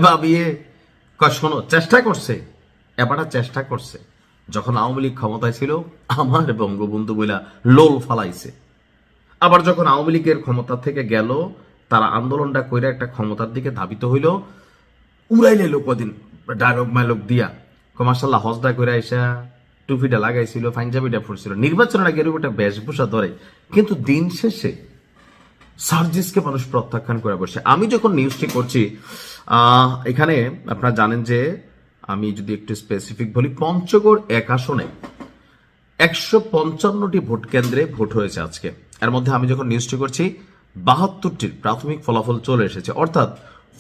ভাবিয়ে শোনো, চেষ্টা করছে, এবারটা চেষ্টা করছে। যখন আওয়ামী লীগ ক্ষমতায় ছিল আমার বঙ্গবন্ধু বইলা লোল ফালাইছে। আবার যখন আওয়ামী লীগের ক্ষমতা থেকে গেল, তারা আন্দোলনটা কইরা একটা ক্ষমতার দিকে ধাবিত হইল, উড়াইলে লোক কদিন ডায়লগ মাইলগ দিয়া মাসাল্লাহ হজদা কইরা এসা টুপিটা লাগাইছিল, পাঞ্জাবিটা ফুরছিল, নির্বাচনের আগে এরকম একটা বেশভূষা ধরে। কিন্তু দিন শেষে সার্জিসকে মানুষ প্রত্যাখ্যান করে বসে। আমি যখন নিউজটি করছি, এখানে আপনারা জানেন যে আমি যদি একটু স্পেসিফিক বলি, পঞ্চগড় এক আসনে 155টি ভোট কেন্দ্রে ভোট হয়েছে আজকে। এর মধ্যে আমি যখন নিউজটি করছি 72টির প্রাথমিক ফলাফল চলে এসেছে, অর্থাৎ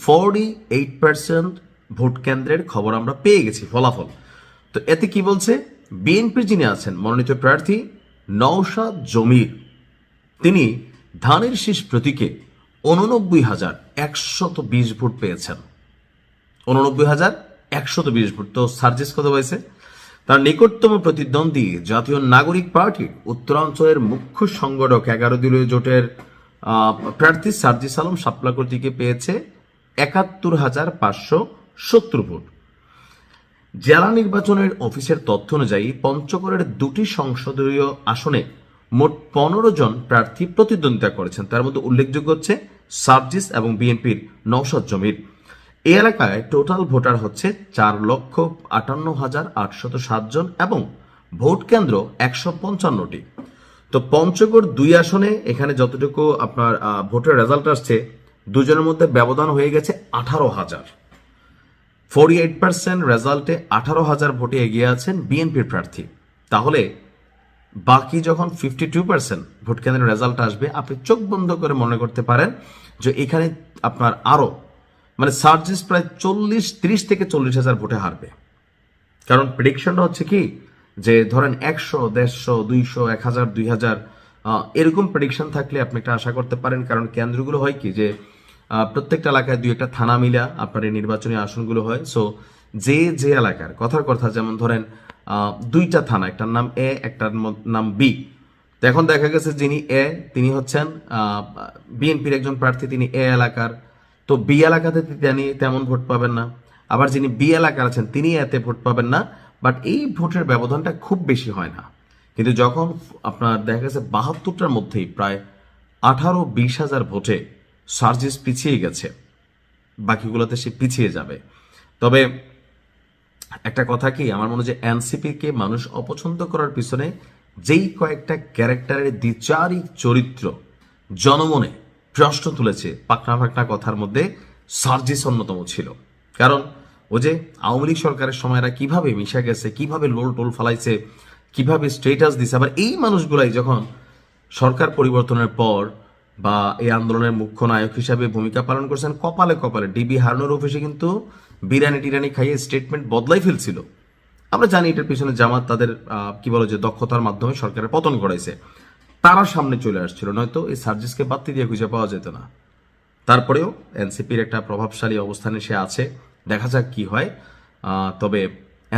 48% ভোট কেন্দ্রের খবর আমরা পেয়ে গেছি, ফলাফল। তো এতে কি বলছে, বিএনপির যিনি আছেন মনোনীত প্রার্থী নওশাদ জমির, তিনি ধানের শীষ প্রতীকে 89,120 ভোট পেয়েছেন। 89,120 ভোট। তো সার্জিস কত হয়েছে? তার নিকটতম প্রতিদ্বন্দ্বী জাতীয় নাগরিক পার্টির উত্তরাঞ্চলের মুখ্য সংগঠক 11 দলীয় জোটের প্রার্থী সার্জিস আলম শাপলা কর্তৃকে পেয়েছে 71,570 ভোট। জেলা নির্বাচনের অফিসের তথ্য অনুযায়ী পঞ্চগড়ের 2টি সংসদীয় আসনে মোট 15 জন প্রার্থী প্রতিদ্বন্দ্বিতা করেছেন। তার মধ্যে উল্লেখযোগ্য হচ্ছে সার্জিস এবং বিএনপির নওশাদ জমির। এই এলাকায় টোটাল ভোটার হচ্ছে 4,58,807 জন এবং ভোট কেন্দ্র 155টি। তো পঞ্চগড় 2 আসনে এখানে যতটুকু আপনার ভোটের রেজাল্ট আসছে, দুজনের মধ্যে ব্যবধান হয়ে গেছে 18,000। 48% রেজাল্টে 18,000 ভোটে এগিয়ে আছেন বিএনপির প্রার্থী। তাহলে বাকি যখন 52% ভোট কেন্দ্রের রেজাল্ট আসবে, আপনি চোখ বন্ধ করে মনে করতে পারেন যে এখানে আপনার আরো সার্জিস প্রায় 30 থেকে 40,000 ভোটে হারবে। কারণ প্রেডিকশনটা হচ্ছে কি, যে ধরেন 100, 150, 200, 1000, 2000 এরকম প্রেডিকশন থাকলে আপনি একটা আশা করতে পারেন। কারণ কেন্দ্রগুলো হয় কি, যে প্রত্যেকটা এলাকায় 2-1টা থানা মিলা আপনার এই নির্বাচনী আসনগুলো হয়। সো যে এলাকার কথার কথা, যেমন ধরেন 2টা থানা, একটার নাম এ, একটার নাম বি। তো এখন দেখা গেছে যিনি এ, তিনি হচ্ছেন বিএনপির একজন প্রার্থী, তিনি এ এলাকার। তো বি এলাকাতে তিনি তেমন ভোট পাবেন না। আবার যিনি বি এলাকার আছেন তিনি এতে ভোট পাবেন না। বাট এই ভোটের ব্যবধানটা খুব বেশি হয় না। কিন্তু যখন আপনার দেখা গেছে 72টার মধ্যেই প্রায় 18-20 হাজার ভোটে সার্জিস পিছিয়ে গেছে, বাকিগুলোতে সে পিছিয়ে যাবে। তবে একটা কথা কি, আমার মনে হয় যে এনসিপিকে মানুষ অপছন্দ করার পিছনে যেই কয়েকটা ক্যারেক্টারের দ্বিচারিক চরিত্র জনমনে প্রশ্ন তুলেছে, পাকনা পাকনা কথার মধ্যে সার্জিস অন্যতম ছিল। কারণ ও যে আওয়ামী লীগ সরকারের সময় এরা কিভাবে মিশে গেছে, কিভাবে লোল টোল ফালাইছে, কিভাবে স্টেটাস দিছে, আবার এই মানুষগুলাই যখন সরকার পরিবর্তনের পর বা এই আন্দোলনের মুখ্য নায়ক হিসাবে ভূমিকা পালন করছেন, কপালে কপালে ডিবি হারুনের অফিসে কিন্তু বিরিয়ানি টিরানি খাইয়ে স্টেটমেন্ট বদলাই ফেলছিল। আমরা জানি এটার পিছনে জামাত তাদের কি বলে যে দক্ষতার মাধ্যমে সরকারের পতন করাইছে, তারা সামনে চলে আসছিল, নয়তো এই সার্জিসকে বাত্তি দিয়ে খুঁজে পাওয়া যেত না। তারপরেও এনসিপির একটা প্রভাবশালী অবস্থানে সে আছে, দেখা যাক কি হয়। তবে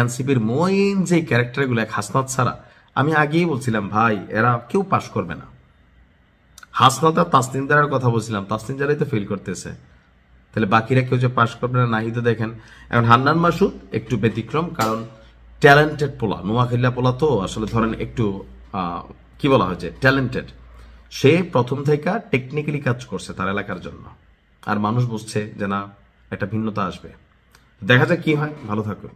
এনসিপির মেইন যে ক্যারেক্টারগুলো, এক হাসনাত ছাড়া, আমি আগেই বলছিলাম ভাই এরা কেউ পাশ করবে না। হাসনাত আর তাসনিম জারার কথা বলছিলাম, তাসনিম জারাই তো ফেল করতেছে, তাহলে বাকিরা কেউ যে পাশ করবে না, নাহিদ দেখেন। এখন হান্নান মাসুদ একটু ব্যতিক্রম, কারণ ট্যালেন্টেড পোলা, নোয়াখালীলা পোলা, তো আসলে ধরেন একটু কি বলা হয় যে ট্যালেন্টেড। সে প্রথম থেকে টেকনিক্যালি কাজ করছে তার এলাকার জন্য, আর মানুষ বুঝছে যে না, একটা ভিন্নতা আসবে। দেখা যাক কি হয়। ভালো থাকুন।